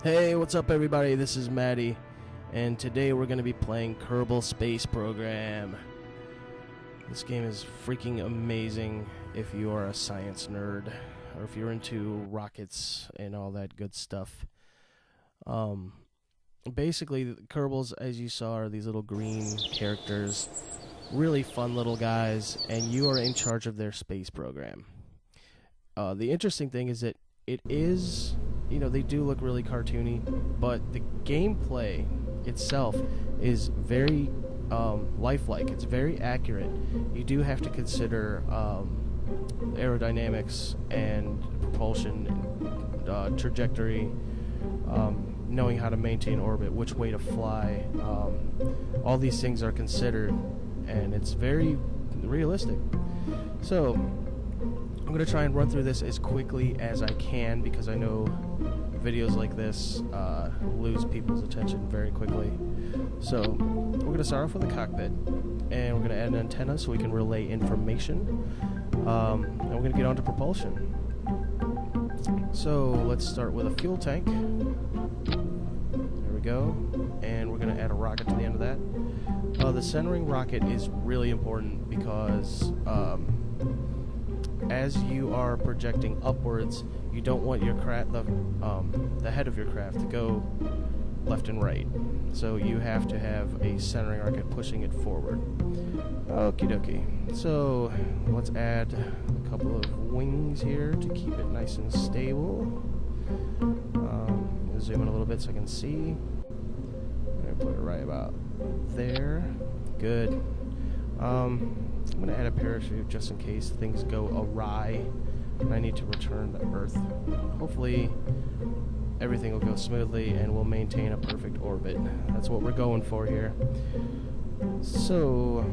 Hey, what's up everybody? This is Matty, and today we're going to be playing Kerbal Space Program. This game is freaking amazing if you are a science nerd, or if you're into rockets and all that good stuff. Basically, Kerbals, as you saw, are these little green characters, really fun little guys, and you are in charge of their space program. The interesting thing is that it is, they do look really cartoony, but the gameplay itself is very lifelike. It's very accurate. You do have to consider aerodynamics and propulsion, trajectory, knowing how to maintain orbit, which way to fly. All these things are considered, and it's very realistic. So I'm going to try and run through this as quickly as I can, because I know videos like this lose people's attention very quickly. So we're going to start off with a cockpit, and we're going to add an antenna so we can relay information, and we're going to get on to propulsion. So let's start with a fuel tank. There we go. And we're going to add a rocket to the end of that. The centering rocket is really important because as you are projecting upwards, you don't want your the head of your craft to go left and right. So you have to have a centering rocket pushing it forward. Okie dokie. So let's add a couple of wings here to keep it nice and stable. Zoom in a little bit so I can see. I'm going to put it right about there. Good. I'm going to add a parachute just in case things go awry and I need to return to Earth. Hopefully everything will go smoothly and we'll maintain a perfect orbit. That's what we're going for here. So,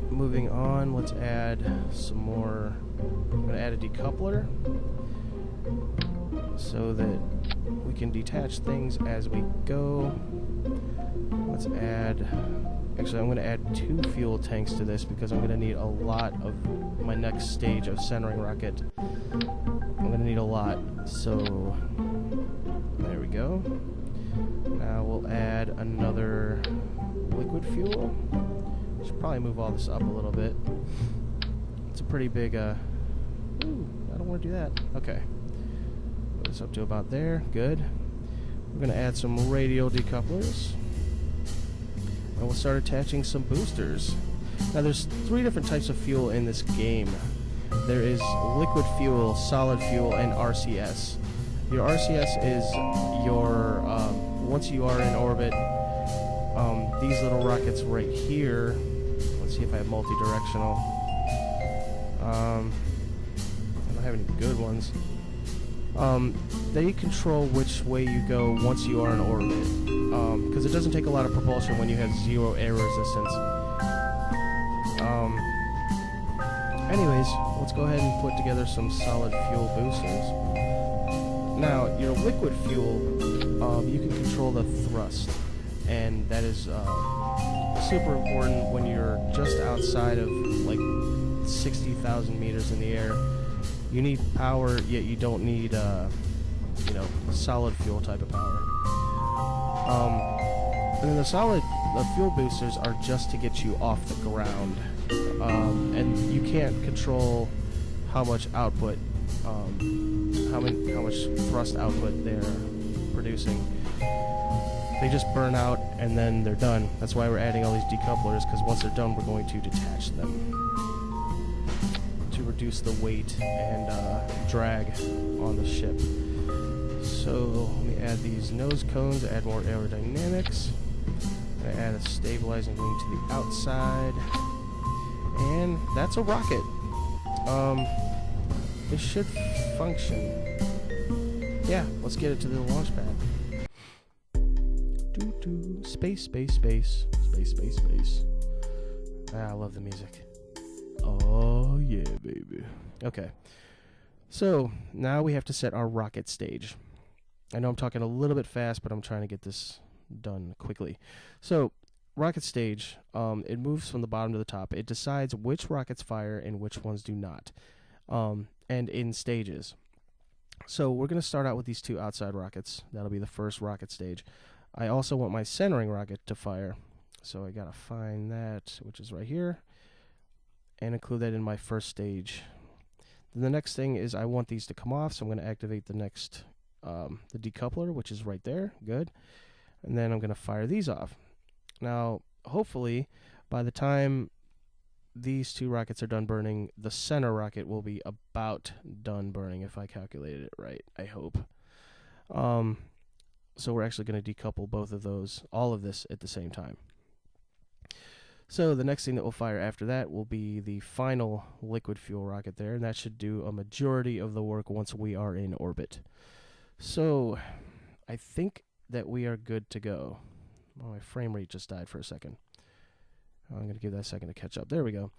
moving on, let's add some more. I'm going to add a decoupler so that we can detach things as we go. Let's add... Actually, I'm going to add 2 fuel tanks to this because I'm going to need a lot of my next stage of centering rocket. I'm going to need a lot. So, there we go. Now we'll add another liquid fuel. Should probably move all this up a little bit. It's a pretty big, ooh, I don't want to do that. Okay. Put this up to about there. Good. We're going to add some radial decouplers. And we'll start attaching some boosters. Now there's 3 different types of fuel in this game. There is liquid fuel, solid fuel, and RCS. Your RCS is your, once you are in orbit, these little rockets right here, let's see if I have multi-directional. I don't have any good ones. They control which way you go once you are in orbit. Because it doesn't take a lot of propulsion when you have 0 air resistance. Anyways, let's go ahead and put together some solid fuel boosters. Now, your liquid fuel, you can control the thrust, and that is super important when you're just outside of like 60,000 meters in the air. You need power, yet you don't need, solid fuel type of power. And then the fuel boosters are just to get you off the ground. And you can't control how much output, how much thrust output they're producing. They just burn out and then they're done. That's why we're adding all these decouplers, because once they're done, we're going to detach them to reduce the weight and drag on the ship. So let me add these nose cones, add more aerodynamics. I'm going to add a stabilizing wing to the outside. And that's a rocket. It should function. Yeah, let's get it to the launch pad. Space, space, space. Space, space, space. I love the music. Oh, yeah, baby. Okay. So, now we have to set our rocket stage. I know I'm talking a little bit fast, but I'm trying to get this done quickly. So, rocket stage, it moves from the bottom to the top. It decides which rockets fire and which ones do not, and in stages. So we're going to start out with these 2 outside rockets. That'll be the first rocket stage. I also want my centering rocket to fire. So I got to find that, which is right here, and include that in my first stage. Then the next thing is I want these to come off, so I'm going to activate the next, the decoupler, which is right there. Good. And then I'm going to fire these off. Now, hopefully, by the time these 2 rockets are done burning, the center rocket will be about done burning, if I calculated it right, I hope. So we're actually going to decouple both of those, all of this at the same time. So the next thing that will fire after that will be the final liquid fuel rocket there, and that should do a majority of the work once we are in orbit. So I think that we are good to go. Oh, my frame rate just died for a second. I'm going to give that a second to catch up. There we go.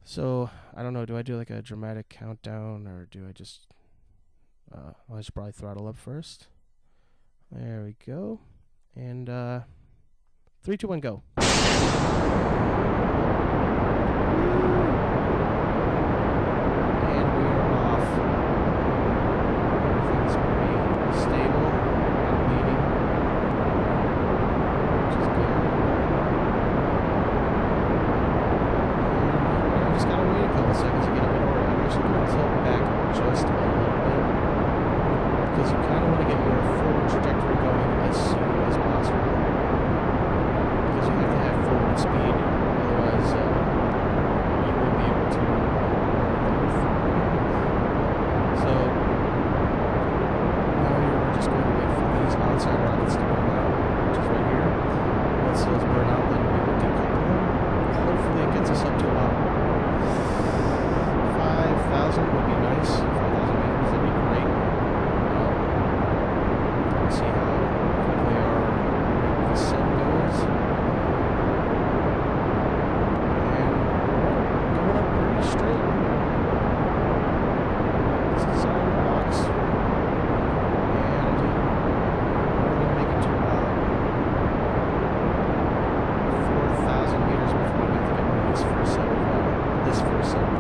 So, I don't know, do I do like a dramatic countdown, or do I just... I should probably throttle up first. There we go. And, 3, 2, 1, go. And we are off. Everything's pretty stable, not leaning, which is good. I just gotta wait a couple seconds to get up in orbit. I'm actually going to tilt back just a little bit, because you kind of want to get your forward trajectory going as soon as possible, because you have to have forward speed, otherwise you won't be able to. So now we're just going to wait for these outside rockets to burn out, which is right here. Once those burn out, then we will decouple them. Hopefully it gets us up to about 5,000 would be nice. 5,000 meters, that'd be great. Let's see how quickly our ascent goes. And going up pretty straight. This is our box. And we're going to make it to about 4,000 meters before we have to get rid of this first set of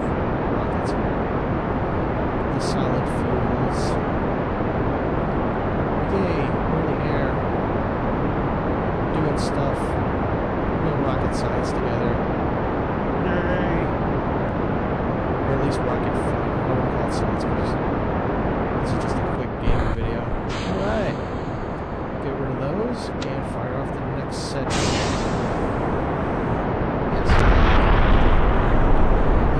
rockets here. The solid fuels. Yay, we're in the air. Doing stuff. Doing rocket science together. Yay! Or at least rocket fun. I don't want to call it science because this is just a quick gaming video. Alright. Get rid of those and fire off the next set. Yes.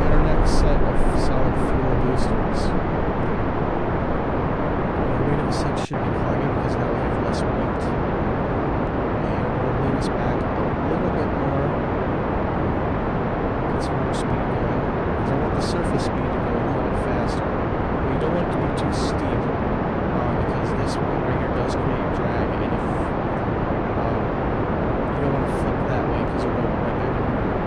And our next set of solid fuel boosters. The rate of ascent should be climbing because now we have less weight. And we'll lean us back a little bit more. Get some more speed going. Because I want the surface speed to go a little bit faster. We don't want it to be too steep because this wing right here does create drag. And if you don't want to flip that way because you'll go right back over here.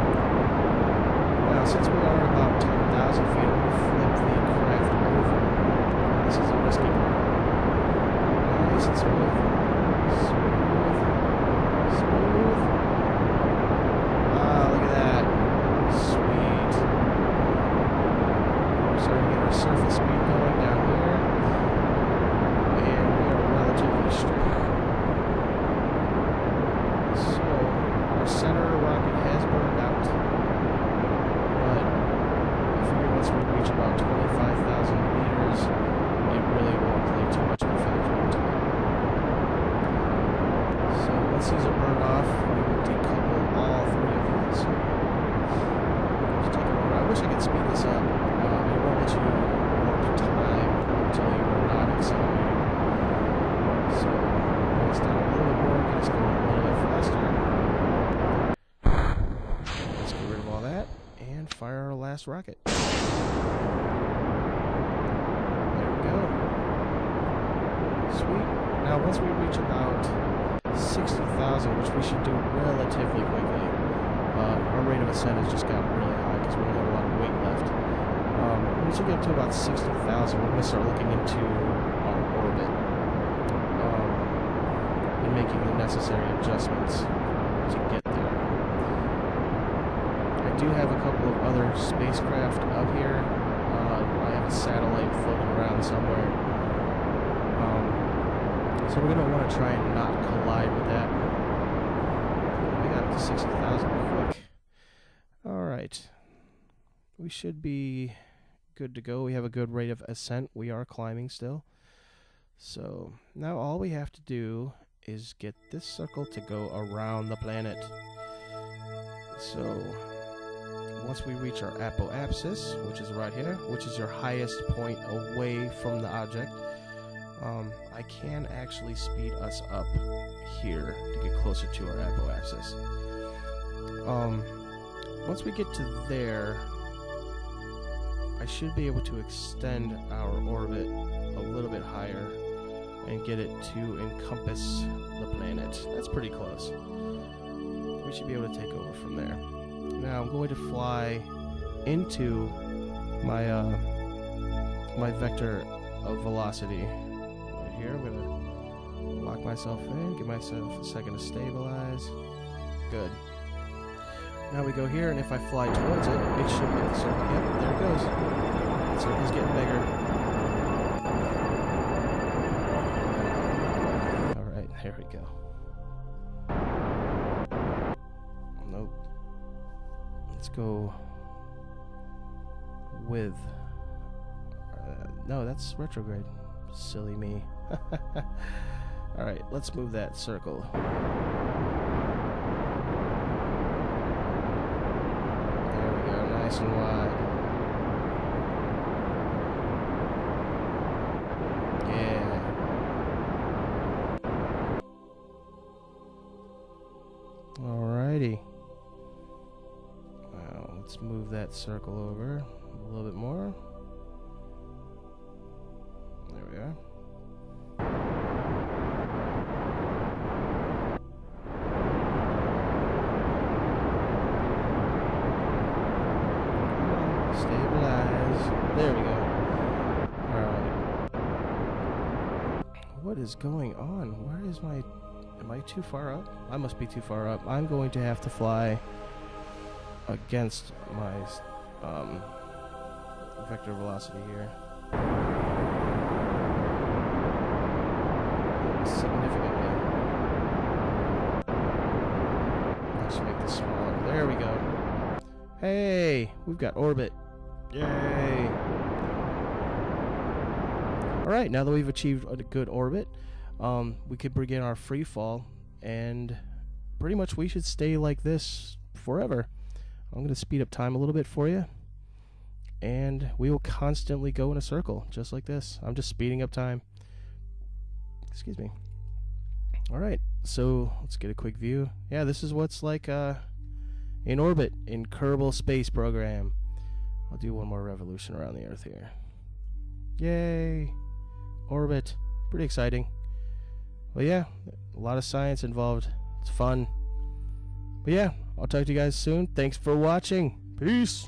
Now, since we are about 10,000 feet, I'm going to flip the craft over. This is a risky part. Nice and smooth. Smooth. Smooth. Ah, look at that. Sweet. We're starting to get our surface speed going down here. And we are relatively straight. So, our center rocket has burned out. But I figure once we reach about 25,000 meters, it really won't play too much of a factor into it. So once these are burned off, we will decouple all 3 of these. Just take a moment. I wish I could speed this up. It won't let you warp time until you are not accelerating. So bring this down a little bit more, get us going a little bit faster. Let's get rid of all that and fire our last rocket. Sweet. Now, once we reach about 60,000, which we should do relatively quickly, our rate of ascent has just gotten really high because we don't have a lot of weight left. Once we get to about 60,000, we're going to start looking into our orbit and making the necessary adjustments to get there. I do have a couple of other spacecraft up here. I have a satellite floating around somewhere. So we're going to want to try and not collide with that. We got up to 60,000 quick. Alright. We should be good to go. We have a good rate of ascent. We are climbing still. So now all we have to do is get this circle to go around the planet. So once we reach our apoapsis, which is right here, which is your highest point away from the object, I can actually speed us up here to get closer to our apoapsis. Once we get to there, I should be able to extend our orbit a little bit higher and get it to encompass the planet. That's pretty close. We should be able to take over from there. Now I'm going to fly into my my vector of velocity. Right here, I'm going to lock myself in, give myself a second to stabilize. Good. Now we go here, and if I fly towards it, it should hit the circle. Yep, there it goes. The circle's getting bigger. Alright, there we go. Nope. Let's go with... no, that's retrograde. Silly me. Alright, let's move that circle. Nice and wide. Yeah. Alrighty. Now let's move that circle over a little bit more. There we are. Stabilize. There we go. Alright. What is going on? Where is my... Am I too far up? I must be too far up. I'm going to have to fly against my vector velocity here. Significantly. Let's make this smaller. There we go. Hey! We've got orbit. Yay! Alright, now that we've achieved a good orbit, we could begin our free fall, and pretty much we should stay like this forever. I'm going to speed up time a little bit for you, and we will constantly go in a circle, just like this. I'm just speeding up time. Excuse me. Alright, so let's get a quick view. Yeah, this is what's like in orbit in Kerbal Space Program. I'll do one more revolution around the Earth here. Yay! Orbit. Pretty exciting. Well, yeah, a lot of science involved. It's fun. But yeah, I'll talk to you guys soon. Thanks for watching. Peace!